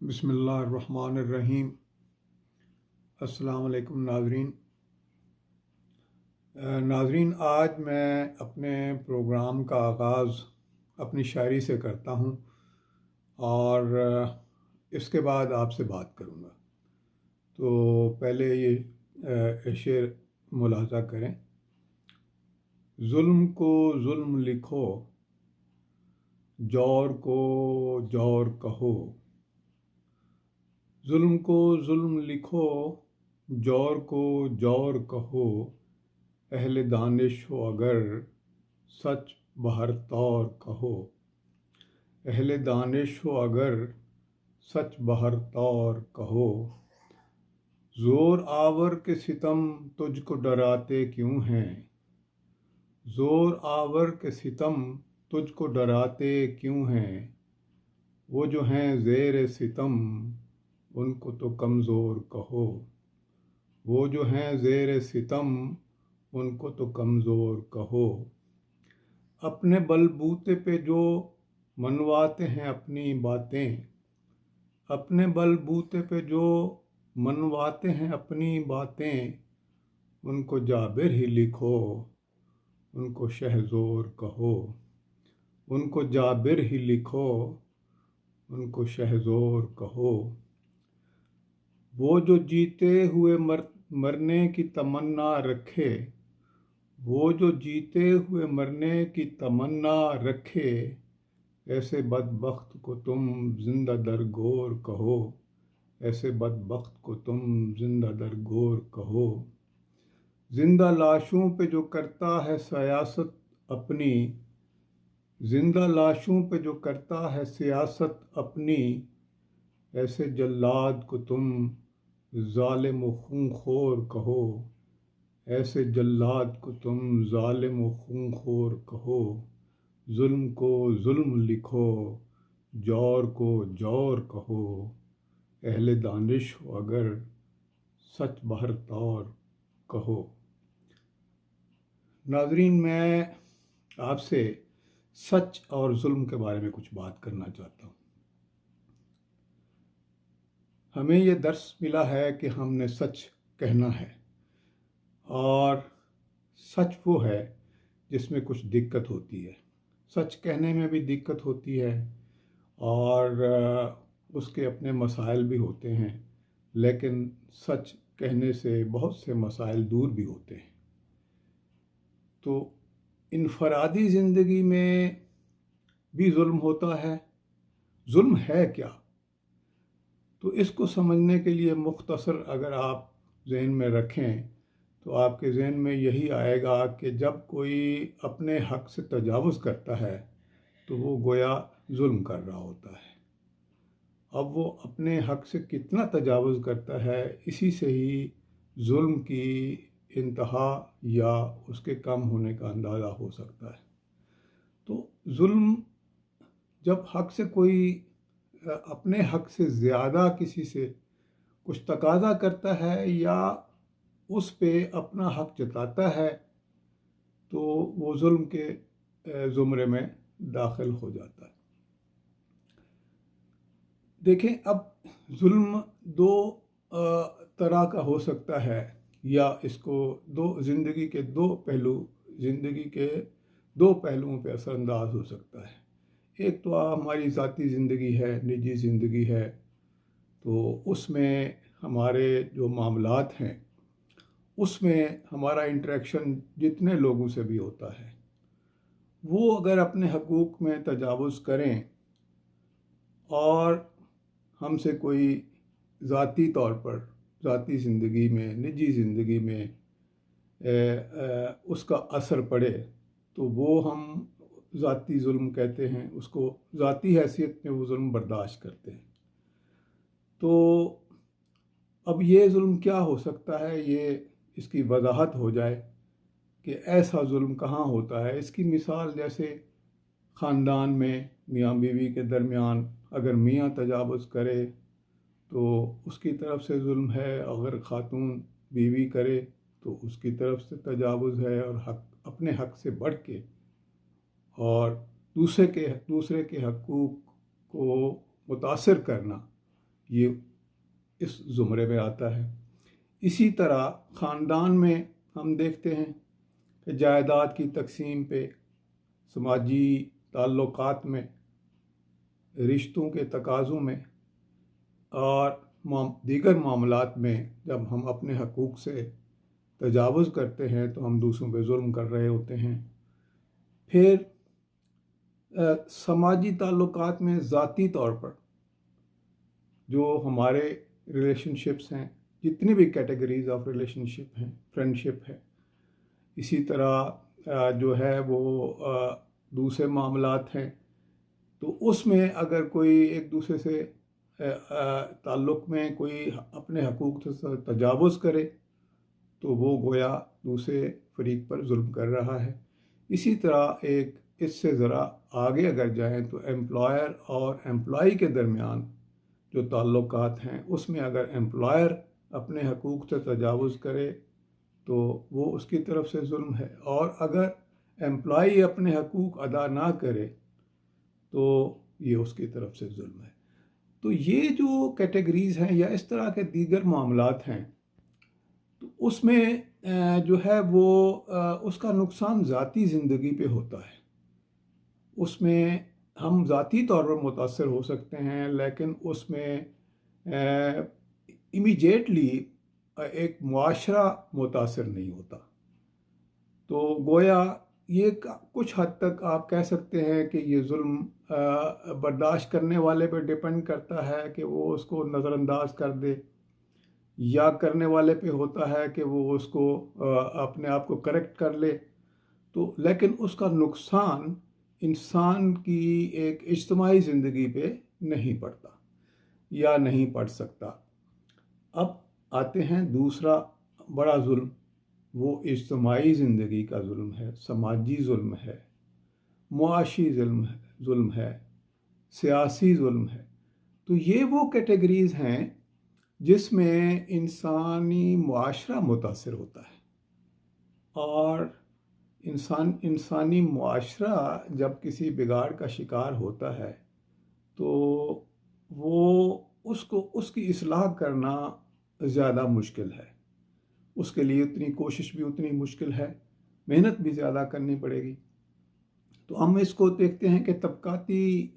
بسم اللہ الرحمن الرحیم۔ السلام علیکم ناظرین۔ ناظرین، آج میں اپنے پروگرام کا آغاز اپنی شاعری سے کرتا ہوں اور اس کے بعد آپ سے بات کروں گا۔ تو پہلے یہ شعر ملاحظہ کریں۔ ظلم کو ظلم لکھو، جور کو جور کہو۔ ظلم کو ظلم لکھو، جور کو جور کہو۔ اہل دانش ہو اگر سچ بہر طور کہو۔ اہل دانش ہو اگر سچ بہر طور کہو۔ زور آور کے ستم تجھ کو ڈراتے کیوں ہیں؟ زور آور کے ستم تجھ کو ڈراتے کیوں ہیں؟ وہ جو ہیں زیر ستم ان کو تو کمزور کہو۔ وہ جو ہیں زیر ستم ان کو تو کمزور کہو۔ اپنے بل بوتے پہ جو منواتے ہیں اپنی باتیں، اپنے بل بوتے پہ جو منواتے ہیں اپنی باتیں، ان کو جابر ہی لکھو، ان کو شہزور کہو۔ ان کو جابر ہی لکھو، ان کو شہزور کہو۔ وہ جو جیتے ہوئے مرنے کی تمنا رکھے، وہ جو جیتے ہوئے مرنے کی تمنا رکھے، ایسے بدبخت کو تم زندہ درگور کہو۔ ایسے بدبخت کو تم زندہ درگور کہو۔ زندہ لاشوں پہ جو کرتا ہے سیاست اپنی، زندہ لاشوں پہ جو کرتا ہے سیاست اپنی، ایسے جلاد کو تم ظالم و خون خور کہو۔ ایسے جلاد کو تم ظالم و خون خور کہو۔ ظلم کو ظلم لکھو، جور کو جور کہو۔ اہل دانش ہو اگر سچ بہر طور کہو۔ ناظرین، میں آپ سے سچ اور ظلم کے بارے میں کچھ بات کرنا چاہتا ہوں۔ ہمیں یہ درس ملا ہے کہ ہم نے سچ کہنا ہے، اور سچ وہ ہے جس میں کچھ دقت ہوتی ہے۔ سچ کہنے میں بھی دقت ہوتی ہے اور اس کے اپنے مسائل بھی ہوتے ہیں، لیکن سچ کہنے سے بہت سے مسائل دور بھی ہوتے ہیں۔ تو انفرادی زندگی میں بھی ظلم ہوتا ہے۔ ظلم ہے کیا؟ تو اس کو سمجھنے کے لیے مختصر اگر آپ ذہن میں رکھیں تو آپ کے ذہن میں یہی آئے گا کہ جب کوئی اپنے حق سے تجاوز کرتا ہے تو وہ گویا ظلم کر رہا ہوتا ہے۔ اب وہ اپنے حق سے کتنا تجاوز کرتا ہے، اسی سے ہی ظلم کی انتہا یا اس کے کم ہونے کا اندازہ ہو سکتا ہے۔ تو ظلم جب حق سے کوئی اپنے حق سے زیادہ کسی سے کچھ تقاضا کرتا ہے یا اس پہ اپنا حق جتاتا ہے تو وہ ظلم کے زمرے میں داخل ہو جاتا ہے۔ دیکھیں، اب ظلم دو طرح کا ہو سکتا ہے، یا اس کو زندگی کے دو پہلوؤں پہ اثر انداز ہو سکتا ہے۔ ایک تو ہماری ذاتی زندگی ہے، نجی زندگی ہے، تو اس میں ہمارے جو معاملات ہیں اس میں ہمارا انٹریکشن جتنے لوگوں سے بھی ہوتا ہے، وہ اگر اپنے حقوق میں تجاوز کریں اور ہم سے کوئی ذاتی طور پر ذاتی زندگی میں، نجی زندگی میں اس کا اثر پڑے تو وہ ہم ذاتی ظلم کہتے ہیں، اس کو ذاتی حیثیت میں وہ ظلم برداشت کرتے ہیں۔ تو اب یہ ظلم کیا ہو سکتا ہے، یہ اس کی وضاحت ہو جائے کہ ایسا ظلم کہاں ہوتا ہے۔ اس کی مثال جیسے خاندان میں میاں بیوی کے درمیان اگر میاں تجاوز کرے تو اس کی طرف سے ظلم ہے، اگر خاتون بیوی کرے تو اس کی طرف سے تجاوز ہے، اور اپنے حق سے بڑھ کے اور دوسرے کے حقوق کو متاثر کرنا، یہ اس زمرے میں آتا ہے۔ اسی طرح خاندان میں ہم دیکھتے ہیں کہ جائیداد کی تقسیم پہ، سماجی تعلقات میں، رشتوں کے تقاضوں میں اور دیگر معاملات میں جب ہم اپنے حقوق سے تجاوز کرتے ہیں تو ہم دوسروں پہ ظلم کر رہے ہوتے ہیں۔ پھر سماجی تعلقات میں ذاتی طور پر جو ہمارے ریلیشن شپس ہیں، جتنی بھی کیٹیگریز آف ریلیشن شپ ہیں، فرینڈ شپ ہے، اسی طرح جو ہے وہ دوسرے معاملات ہیں، تو اس میں اگر کوئی ایک دوسرے سے تعلق میں کوئی اپنے حقوق سے تجاوز کرے تو وہ گویا دوسرے فریق پر ظلم کر رہا ہے۔ اسی طرح اس سے ذرا آگے اگر جائیں تو امپلائر اور امپلائی کے درمیان جو تعلقات ہیں، اس میں اگر امپلائر اپنے حقوق سے تجاوز کرے تو وہ اس کی طرف سے ظلم ہے، اور اگر امپلائی اپنے حقوق ادا نہ کرے تو یہ اس کی طرف سے ظلم ہے۔ تو یہ جو کیٹیگریز ہیں یا اس طرح کے دیگر معاملات ہیں، تو اس میں جو ہے وہ اس کا نقصان ذاتی زندگی پہ ہوتا ہے۔ اس میں ہم ذاتی طور پر متاثر ہو سکتے ہیں، لیکن اس میں امیجیٹلی ایک معاشرہ متاثر نہیں ہوتا۔ تو گویا یہ کچھ حد تک آپ کہہ سکتے ہیں کہ یہ ظلم برداشت کرنے والے پہ ڈیپینڈ کرتا ہے کہ وہ اس کو نظر انداز کر دے، یا کرنے والے پہ ہوتا ہے کہ وہ اس کو اپنے آپ کو کریکٹ کر لے۔ تو لیکن اس کا نقصان انسان کی ایک اجتماعی زندگی پہ نہیں پڑتا یا نہیں پڑ سکتا۔ اب آتے ہیں دوسرا بڑا ظلم، وہ اجتماعی زندگی کا ظلم ہے، سماجی ظلم ہے، معاشی ظلم ہے، سیاسی ظلم ہے۔ تو یہ وہ کیٹیگریز ہیں جس میں انسانی معاشرہ متاثر ہوتا ہے، اور انسانی معاشرہ جب کسی بگاڑ کا شکار ہوتا ہے تو وہ اس کی اصلاح کرنا زیادہ مشکل ہے۔ اس کے لیے اتنی کوشش بھی اتنی مشکل ہے، محنت بھی زیادہ کرنی پڑے گی۔ تو ہم اس کو دیکھتے ہیں کہ طبقاتی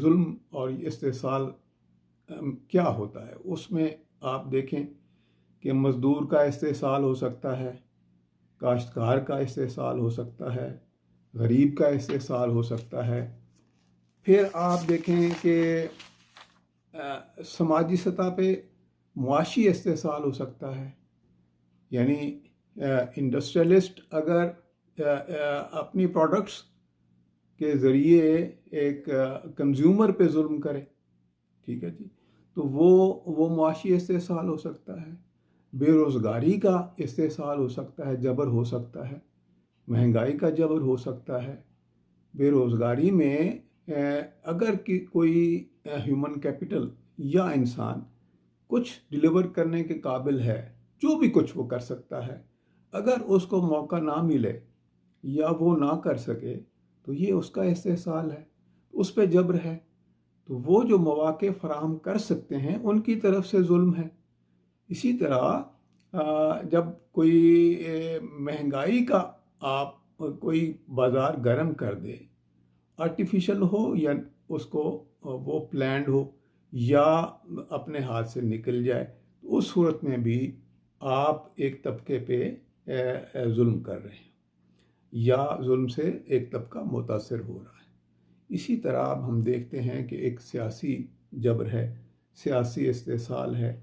ظلم اور استحصال کیا ہوتا ہے۔ اس میں آپ دیکھیں کہ مزدور کا استحصال ہو سکتا ہے، کاشتکار کا استحصال ہو سکتا ہے، غریب کا استحصال ہو سکتا ہے۔ پھر آپ دیکھیں کہ سماجی سطح پہ معاشی استحصال ہو سکتا ہے، یعنی انڈسٹریلسٹ اگر اپنی پروڈکٹس کے ذریعے ایک کنزیومر پہ ظلم کرے، ٹھیک ہے جی، تو وہ معاشی استحصال ہو سکتا ہے۔ بے روزگاری کا استحصال ہو سکتا ہے، جبر ہو سکتا ہے، مہنگائی کا جبر ہو سکتا ہے۔ بے روزگاری میں اگر کوئی ہیومن کیپٹل یا انسان کچھ ڈیلیور کرنے کے قابل ہے، جو بھی کچھ وہ کر سکتا ہے، اگر اس کو موقع نہ ملے یا وہ نہ کر سکے تو یہ اس کا استحصال ہے، اس پہ جبر ہے۔ تو وہ جو مواقع فراہم کر سکتے ہیں ان کی طرف سے ظلم ہے۔ اسی طرح جب کوئی مہنگائی کا آپ کوئی بازار گرم کر دے، آرٹیفیشل ہو یا اس کو وہ پلانڈ ہو یا اپنے ہاتھ سے نکل جائے، تو اس صورت میں بھی آپ ایک طبقے پہ ظلم کر رہے ہیں یا ظلم سے ایک طبقہ متاثر ہو رہا ہے۔ اسی طرح اب ہم دیکھتے ہیں کہ ایک سیاسی جبر ہے، سیاسی استحصال ہے۔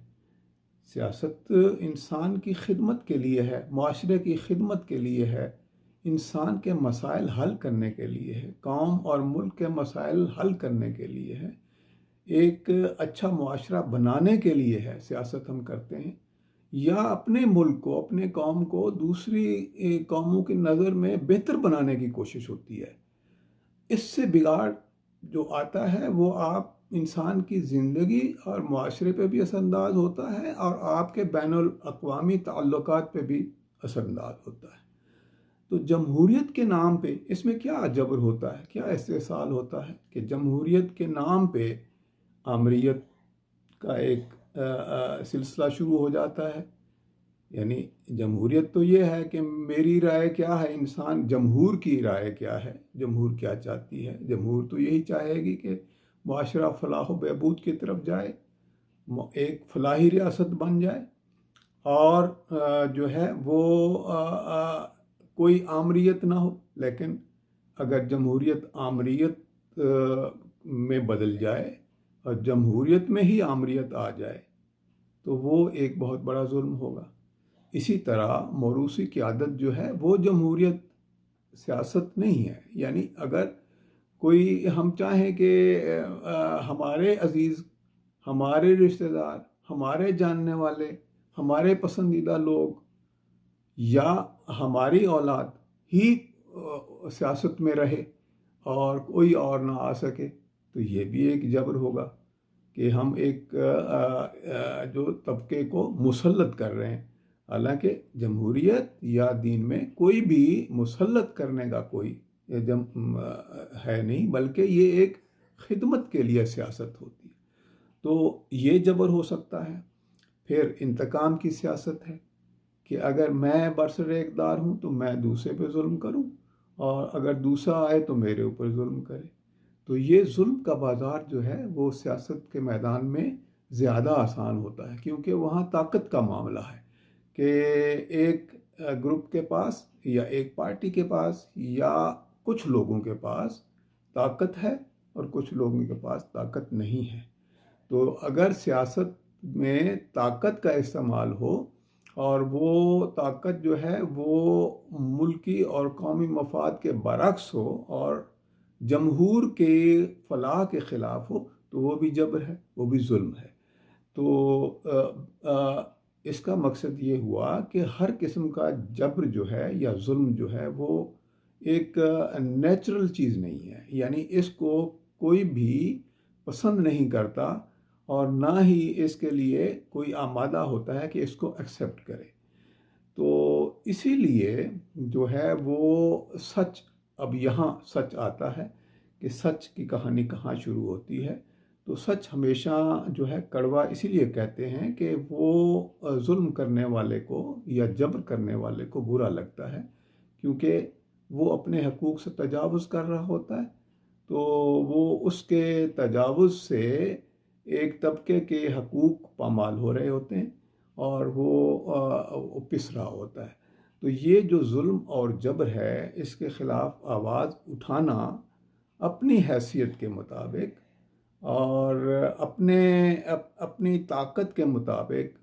سیاست انسان کی خدمت کے لیے ہے، معاشرے کی خدمت کے لیے ہے، انسان کے مسائل حل کرنے کے لیے ہے، قوم اور ملک کے مسائل حل کرنے کے لیے ہے، ایک اچھا معاشرہ بنانے کے لیے ہے سیاست ہم کرتے ہیں، یا اپنے ملک کو، اپنے قوم کو دوسری قوموں کی نظر میں بہتر بنانے کی کوشش ہوتی ہے۔ اس سے بگاڑ جو آتا ہے وہ آپ انسان کی زندگی اور معاشرے پہ بھی اثر انداز ہوتا ہے، اور آپ کے بین الاقوامی تعلقات پہ بھی اثر انداز ہوتا ہے۔ تو جمہوریت کے نام پہ اس میں کیا جبر ہوتا ہے، کیا استحصال ہوتا ہے کہ جمہوریت کے نام پہ آمریت کا ایک سلسلہ شروع ہو جاتا ہے. یعنی جمہوریت تو یہ ہے کہ میری رائے کیا ہے، انسان جمہور کی رائے کیا ہے، جمہور کیا چاہتی ہے. جمہور تو یہی چاہے گی کہ معاشرہ فلاح و بہبود کی طرف جائے، ایک فلاحی ریاست بن جائے، اور جو ہے وہ کوئی آمریت نہ ہو. لیکن اگر جمہوریت آمریت میں بدل جائے اور جمہوریت میں ہی آمریت آ جائے تو وہ ایک بہت بڑا ظلم ہوگا. اسی طرح موروثی قیادت جو ہے وہ جمہوریت سیاست نہیں ہے. یعنی اگر کوئی ہم چاہیں کہ ہمارے عزیز، ہمارے رشتہ دار، ہمارے جاننے والے، ہمارے پسندیدہ لوگ یا ہماری اولاد ہی سیاست میں رہے اور کوئی اور نہ آ سکے تو یہ بھی ایک جبر ہوگا کہ ہم ایک جو طبقے کو مسلط کر رہے ہیں. حالانکہ جمہوریت یا دین میں کوئی بھی مسلط کرنے کا کوئی ہے نہیں، بلکہ یہ ایک خدمت کے لیے سیاست ہوتی ہے. تو یہ جبر ہو سکتا ہے. پھر انتقام کی سیاست ہے کہ اگر میں برسر اقتدار ہوں تو میں دوسرے پہ ظلم کروں، اور اگر دوسرا آئے تو میرے اوپر ظلم کرے. تو یہ ظلم کا بازار جو ہے وہ سیاست کے میدان میں زیادہ آسان ہوتا ہے، کیونکہ وہاں طاقت کا معاملہ ہے کہ ایک گروپ کے پاس یا ایک پارٹی کے پاس یا کچھ لوگوں کے پاس طاقت ہے اور کچھ لوگوں کے پاس طاقت نہیں ہے. تو اگر سیاست میں طاقت کا استعمال ہو اور وہ طاقت جو ہے وہ ملکی اور قومی مفاد کے برعکس ہو اور جمہور کے فلاح کے خلاف ہو تو وہ بھی جبر ہے، وہ بھی ظلم ہے. تو اس کا مقصد یہ ہوا کہ ہر قسم کا جبر جو ہے یا ظلم جو ہے وہ ایک نیچرل چیز نہیں ہے. یعنی اس کو کوئی بھی پسند نہیں کرتا اور نہ ہی اس کے لیے کوئی آمادہ ہوتا ہے کہ اس کو ایکسیپٹ کرے. تو اسی لیے جو ہے وہ سچ، اب یہاں سچ آتا ہے کہ سچ کی کہانی کہاں شروع ہوتی ہے. تو سچ ہمیشہ جو ہے کڑوا اسی لیے کہتے ہیں کہ وہ ظلم کرنے والے کو یا جبر کرنے والے کو برا لگتا ہے، کیونکہ وہ اپنے حقوق سے تجاوز کر رہا ہوتا ہے. تو وہ اس کے تجاوز سے ایک طبقے کے حقوق پامال ہو رہے ہوتے ہیں اور وہ پس رہا ہوتا ہے. تو یہ جو ظلم اور جبر ہے اس کے خلاف آواز اٹھانا اپنی حیثیت کے مطابق اور اپنی طاقت کے مطابق،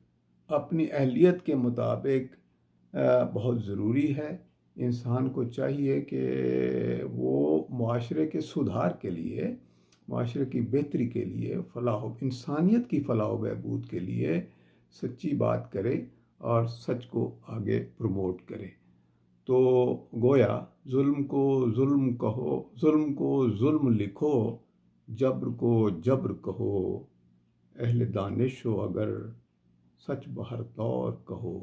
اپنی اہلیت کے مطابق بہت ضروری ہے. انسان کو چاہیے کہ وہ معاشرے کے سدھار کے لیے، معاشرے کی بہتری کے لیے، انسانیت کی فلاح و بہبود کے لیے سچی بات کرے اور سچ کو آگے پروموٹ کرے. تو گویا ظلم کو ظلم کہو، ظلم کو ظلم لکھو، جبر کو جبر کہو، اہل دانش ہو اگر سچ بہر طور کہو.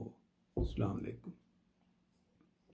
السلام علیکم.